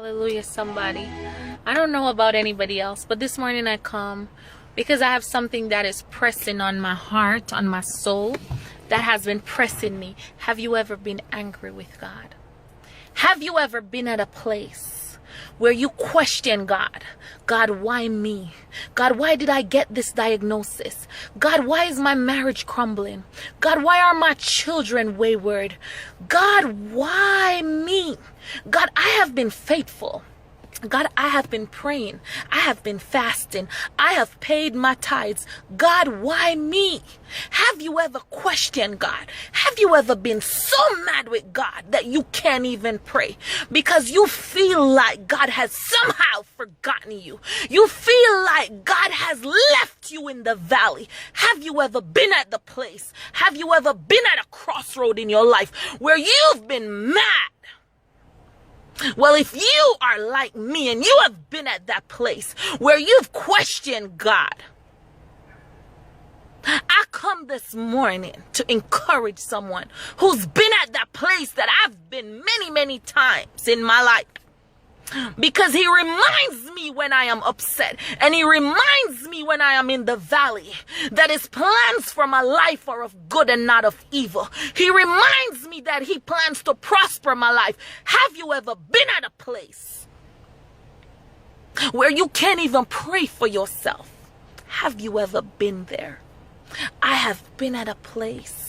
Hallelujah, somebody. I don't know about anybody else, but this morning I come because I have something that is pressing on my heart, on my soul, that has been pressing me. Have you ever been angry with God? Have you ever been at a place where you question God? God, why me? God, why did I get this diagnosis? God, why is my marriage crumbling? God, why are my children wayward? God, why me? God, I have been faithful. God, I have been praying. I have been fasting. I have paid my tithes. God, why me? Have you ever questioned God? Have you ever been so mad with God that you can't even pray? Because you feel like God has somehow forgotten you. You feel like God has left you in the valley. Have you ever been at the place? Have you ever been at a crossroad in your life where you've been mad? Well, if you are like me and you have been at that place where you've questioned God, I come this morning to encourage someone who's been at that place that I've been many, many times in my life. Because he reminds me when I am upset, and he reminds me when I am in the valley, that his plans for my life are of good and not of evil. He reminds me that he plans to prosper my life. Have you ever been at a place where you can't even pray for yourself? Have you ever been there? I have been at a place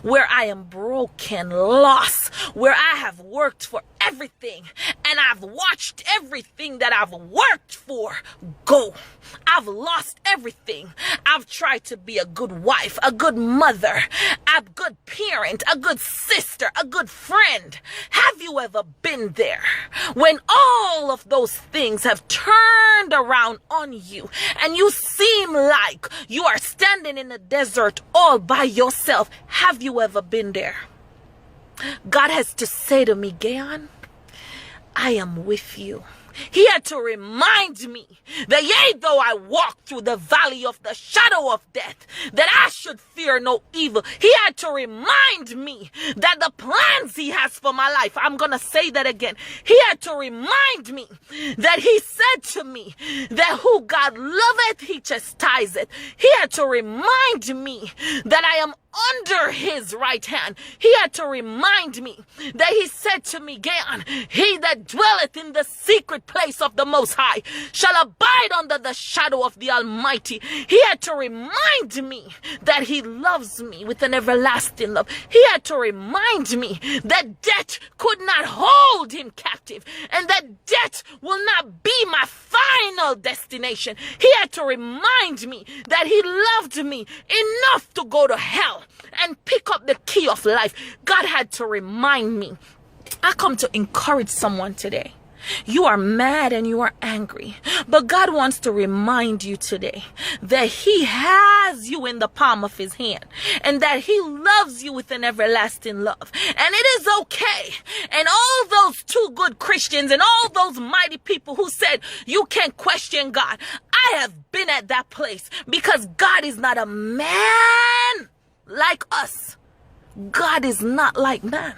where I am broken, lost, where I have worked for everything and I've watched everything that I've worked for go. I've lost everything. I've tried to be a good wife, a good mother, a good parent, a good sister, a good friend. Have you ever been there when all of those things have turned around on you and you seem like you are standing in the desert all by yourself? Have you ever been there? God has to say to me, Gayon, I am with you. He had to remind me that yea, though I walk through the valley of the shadow of death, that I should fear no evil. He had to remind me that the plans he has for my life, I'm going to say that again. He had to remind me that he said to me that who God loveth, he chastiseth. He had to remind me that I am under his right hand. He had to remind me that he said to me, Gayon, he that dwelleth in the secret place of the Most High shall abide under the shadow of the Almighty. He had to remind me that he loves me with an everlasting love. He had to remind me that death could not hold him captive and that death will not be my final destination. He had to remind me that he loved me enough to go to hell and pick up the key of life. God had to remind me. I come to encourage someone today. You are mad and you are angry, but God wants to remind you today that he has you in the palm of his hand and that he loves you with an everlasting love. And it is okay. And all those two good Christians and all those mighty people who said you can't question God, I have been at that place because God is not a man like us. God is not like man,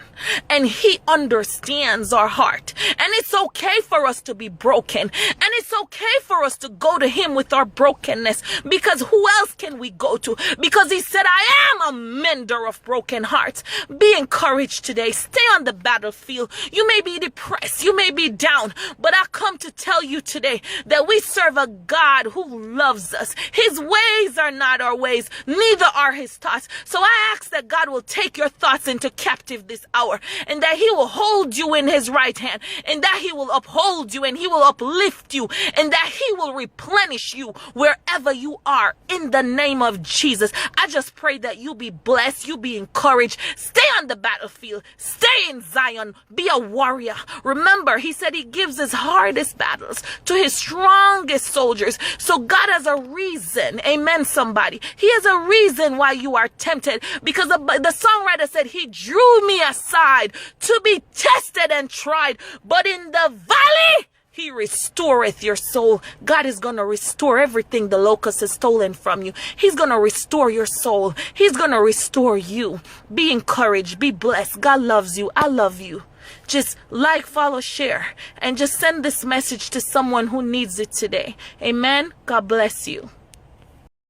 and he understands our heart, and it's okay for us to be broken, and it's okay for us to go to him with our brokenness, because who else can we go to? Because he said, I am a mender of broken hearts. Be encouraged today. Stay on the battlefield. You may be depressed, you may be down, but I come to tell you today that we serve a God who loves us. His ways are not our ways, neither are his thoughts. So I ask that God will take your thoughts into captive this hour, and that he will hold you in his right hand, and that he will uphold you, and he will uplift you, and that he will replenish you wherever you are in the name of Jesus. I just pray that you be blessed, you be encouraged. Stay on the battlefield, stay in Zion, be a warrior. Remember, he said he gives his hardest battles to his strongest soldiers. So God has a reason, amen somebody. He has a reason why you are tempted, because the songwriter said he drew me aside to be tested and tried, but in the valley he restoreth your soul. God is going to restore everything the locust has stolen from you. He's going to restore your soul. He's going to restore you. Be encouraged. Be blessed. God loves you. I love you. just like, follow, share, and just send this message to someone who needs it today. Amen. God bless you.